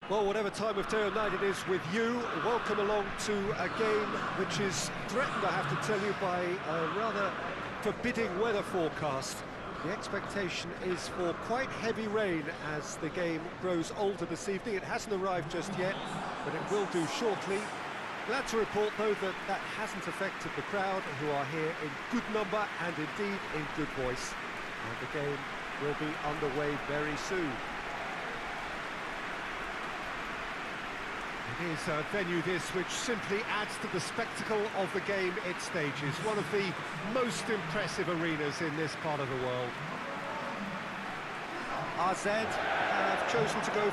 Well, whatever time of day or night it is with you, welcome along to a game which is threatened, I have to tell you, by a rather forbidding weather forecast. The expectation is for quite heavy rain as the game grows older this evening. It hasn't arrived just yet, but it will do shortly. Glad to report, though, that that hasn't affected the crowd, who are here in good number and indeed in good voice. And the game will be underway very soon. It is a venue this which simply adds to the spectacle of the game it stages. One of the most impressive arenas in this part of the world. RZ have chosen to go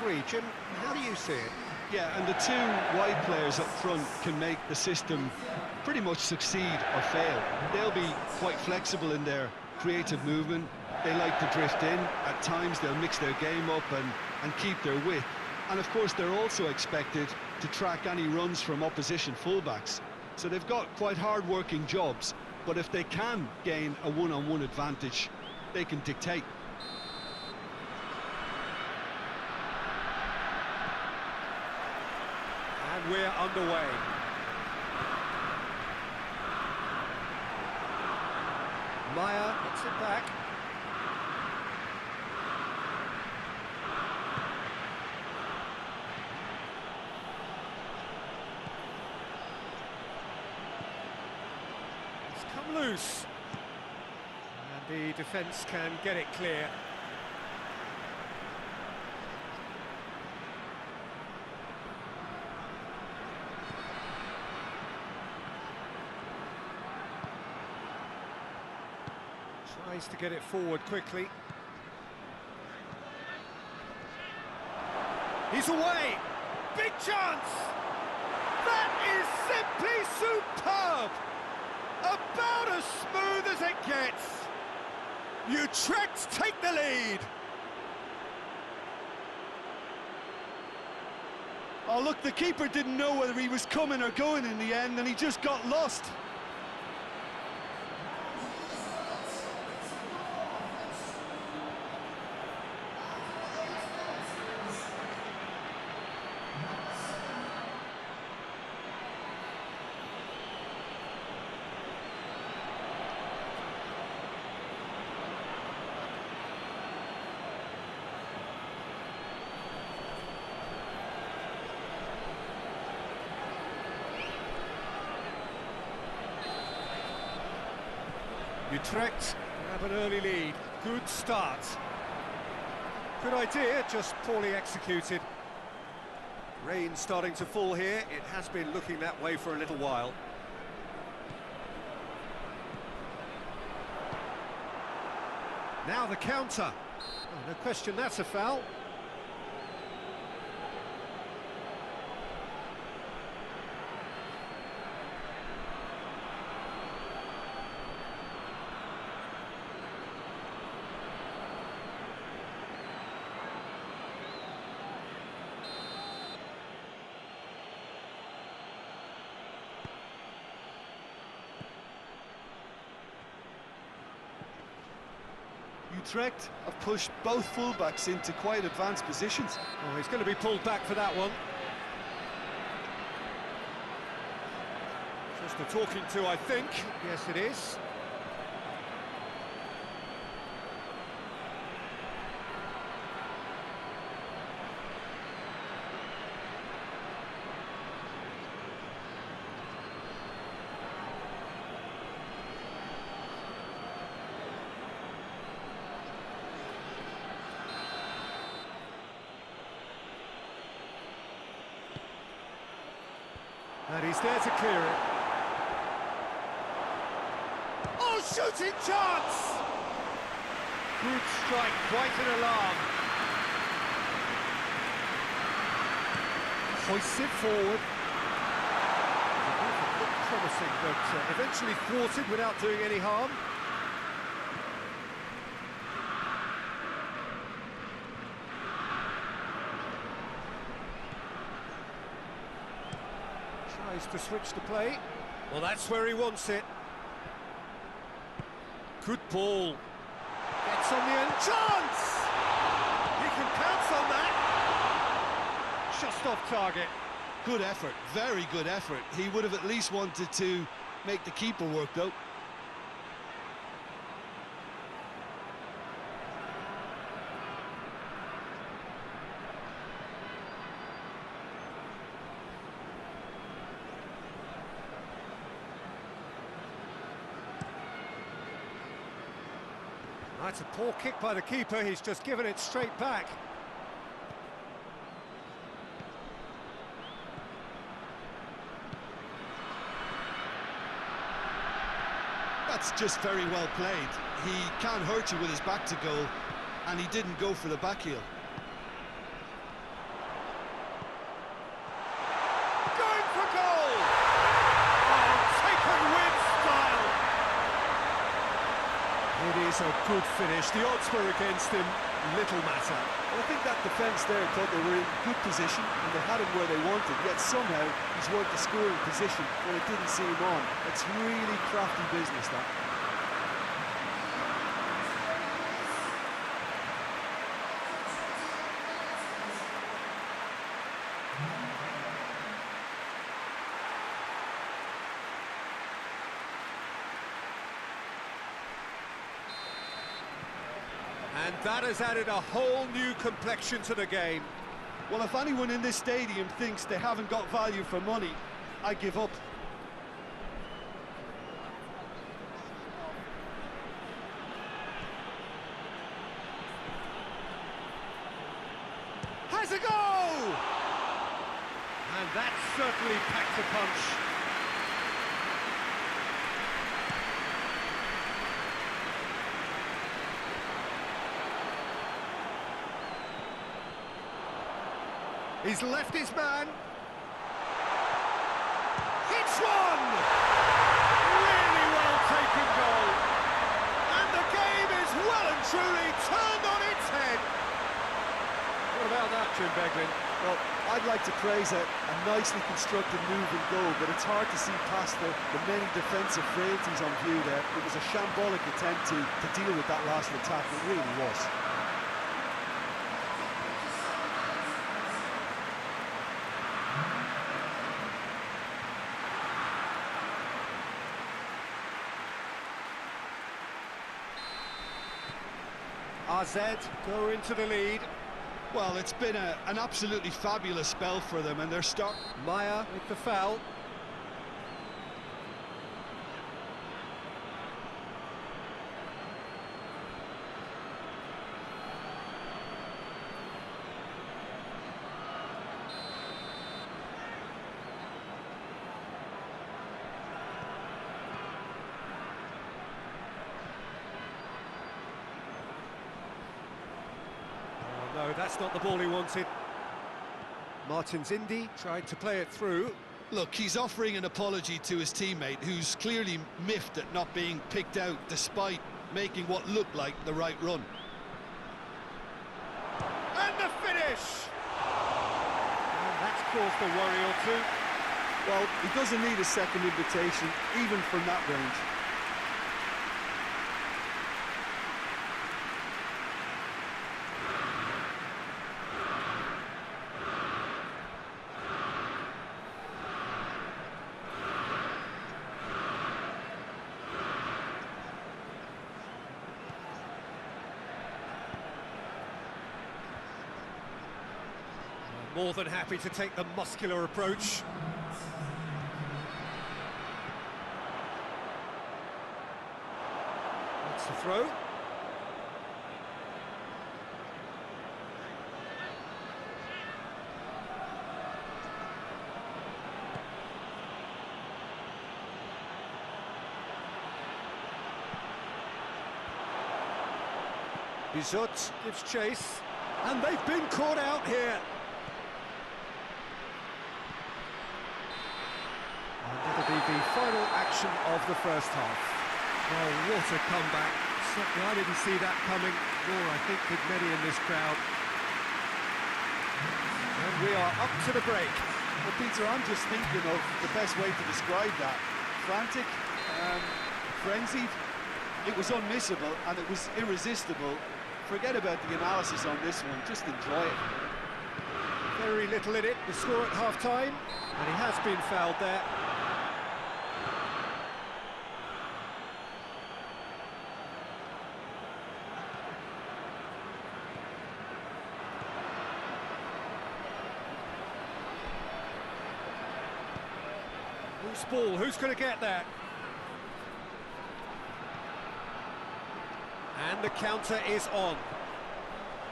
4-3-3. Jim, how do you see it? Yeah, and the two wide players up front can make the system pretty much succeed or fail. They'll be quite flexible in their creative movement. They like to drift in. At times they'll mix their game up and keep their width. And of course they're also expected to track any runs from opposition fullbacks. So they've got quite hard-working jobs, but if they can gain a one-on-one advantage, they can dictate. And we're underway. Meyer gets it back. Loose, and the defence can get it clear. Tries to get it forward quickly. He's away! Big chance! That is simply superb! About as smooth as it gets. Utrecht take the lead. Oh, look, the keeper didn't know whether he was coming or going in the end, and he just got lost. Utrecht have an early lead. Good start. Good idea, just poorly executed. Rain starting to fall here. It has been looking that way for a little while. Now the counter. Oh, no question that's a foul. Utrecht have pushed both fullbacks into quite advanced positions. Oh, he's going to be pulled back for that one. Just a talking to, I think. Yes, it is. And he's there to clear it. Oh, shooting chance! Good strike, quite an alarm. Hoists it forward. It looked promising, but eventually thwarted without doing any harm. Tries to switch the play. Well, that's where he wants it. Good ball. Gets on the end. Chance! He can pounce on that. just off target. Good effort, very good effort. He would have at least wanted to make the keeper work, though. That's a poor kick by the keeper, he's just given it straight back. That's just very well played. He can't hurt you with his back to goal, and he didn't go for the back heel. Going for goal! Oh, taken with style! It is a good finish. The odds were against him, little matter. Well, I think that defence there thought they were in good position and they had him where they wanted, yet somehow he's worked the scoring position when it didn't see him on. It's really crafty business, that. And that has added a whole new complexion to the game. Well, if anyone in this stadium thinks they haven't got value for money, I give up. Has a go! And that certainly packed a punch. He's left his man. Hits one! Really well taken goal. And the game is well and truly turned on its head. What about that, Jim Beglin? Well, I'd like to praise a nicely constructed move and goal, but it's hard to see past the many defensive frailties on view there. It was a shambolic attempt to deal with that last attack. It really was. AZ go into the lead. Well, it's been an absolutely fabulous spell for them, and they're Maya with the foul. No, that's not the ball he wanted. Martins Indy tried to play it through. Look, he's offering an apology to his teammate, who's clearly miffed at not being picked out despite making what looked like the right run. And the finish! And that's caused a worry or two. Well, he doesn't need a second invitation, even from that range. More than happy to take the muscular approach. That's the throw. Bizot gives chase, and they've been caught out here. That'll be the final action of the first half. Oh, what a comeback. Certainly I didn't see that coming, nor I think did many in this crowd. And we are up to the break. Well, Peter, I'm just thinking of the best way to describe that. Frantic, frenzied. It was unmissable and it was irresistible. Forget about the analysis on this one, just enjoy it. There very little in it, the score at half-time, and he has been fouled there. Loose ball, who's going to get that? And the counter is on.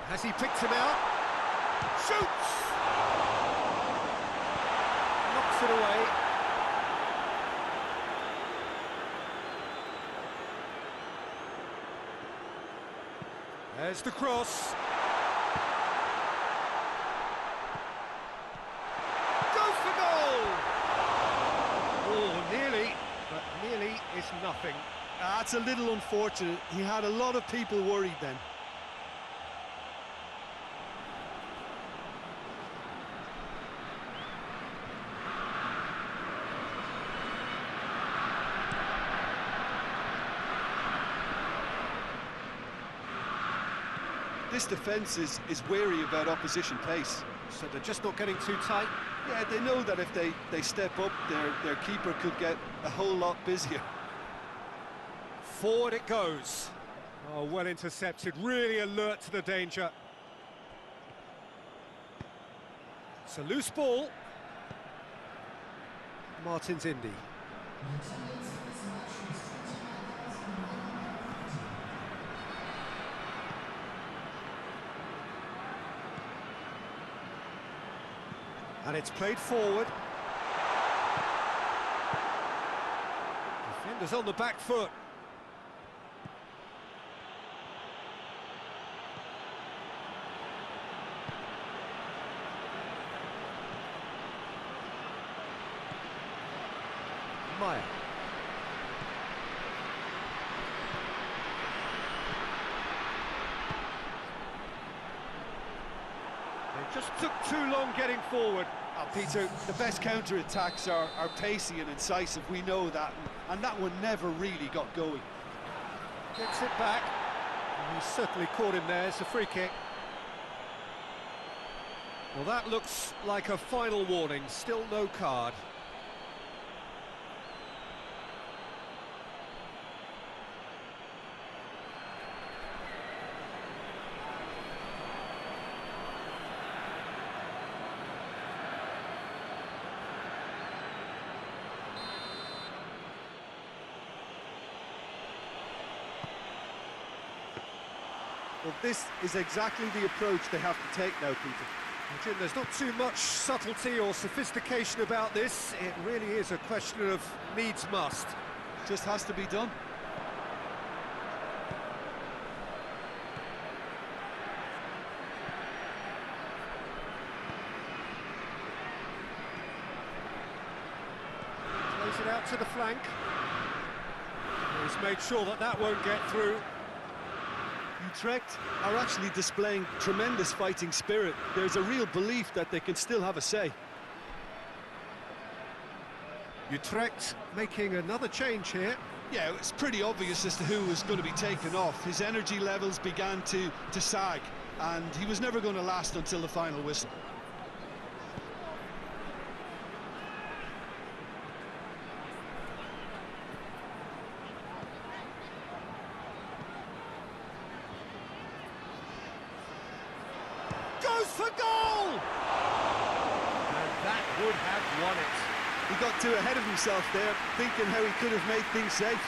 Has he picked him out? Shoots! Knocks it away. There's the cross. Goes for goal! Oh, nearly, but nearly is nothing. That's a little unfortunate. He had a lot of people worried then. This defence is wary about opposition pace. So they're just not getting too tight? Yeah, they know that if they step up, their keeper could get a whole lot busier. Forward it goes. Oh, well intercepted, really alert to the danger. It's a loose ball. Martin's Indy. And it's played forward. Defenders on the back foot. Meyer. They just took too long getting forward. Oh, Peter, the best counter-attacks are pacey and incisive, we know that, and that one never really got going. Gets it back. And he certainly caught him there. It's a free kick. Well, that looks like a final warning. Still no card. Well, this is exactly the approach they have to take now, Peter. Well, Jim, there's not too much subtlety or sophistication about this. It really is a question of needs must. Just has to be done. Plays it out to the flank. He's made sure that that won't get through. Utrecht are actually displaying tremendous fighting spirit. There's a real belief that they can still have a say. Utrecht making another change here. Yeah, it's pretty obvious as to who was going to be taken off. His energy levels began to sag, and he was never going to last until the final whistle. For goal! And that would have won it. He got too ahead of himself there, thinking how he could have made things safe.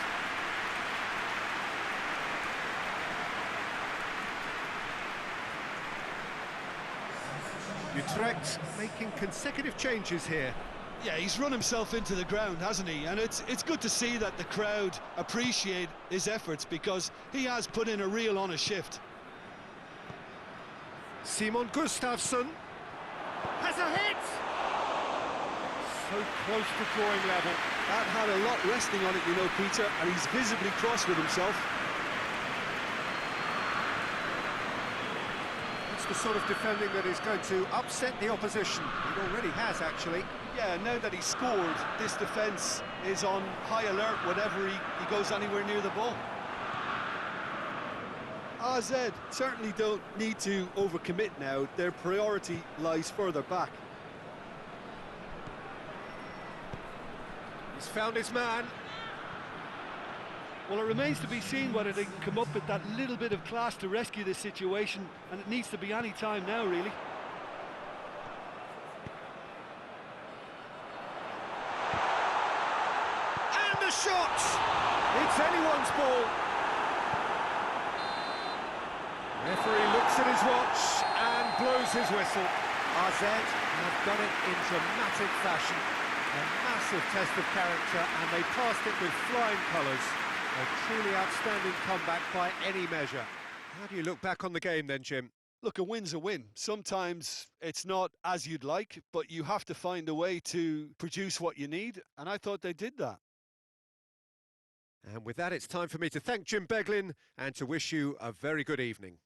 Utrecht making consecutive changes here. Yeah, he's run himself into the ground, hasn't he? And it's good to see that the crowd appreciate his efforts, because he has put in a real honest shift. Simon Gustafsson has a hit! So close to drawing level. That had a lot resting on it, you know, Peter, and he's visibly cross with himself. It's the sort of defending that is going to upset the opposition. It already has, actually. Yeah, now that he's scored, this defence is on high alert whenever he goes anywhere near the ball. AZ certainly don't need to overcommit now. Their priority lies further back. He's found his man. Well, it remains to be seen whether they can come up with that little bit of class to rescue this situation, and it needs to be any time now, really. And the shot! It's anyone's ball. Referee looks at his watch and blows his whistle. AZ have done it in dramatic fashion. A massive test of character, and they passed it with flying colours. A truly outstanding comeback by any measure. How do you look back on the game then, Jim? Look, a win's a win. Sometimes it's not as you'd like, but you have to find a way to produce what you need, and I thought they did that. And with that, it's time for me to thank Jim Beglin and to wish you a very good evening.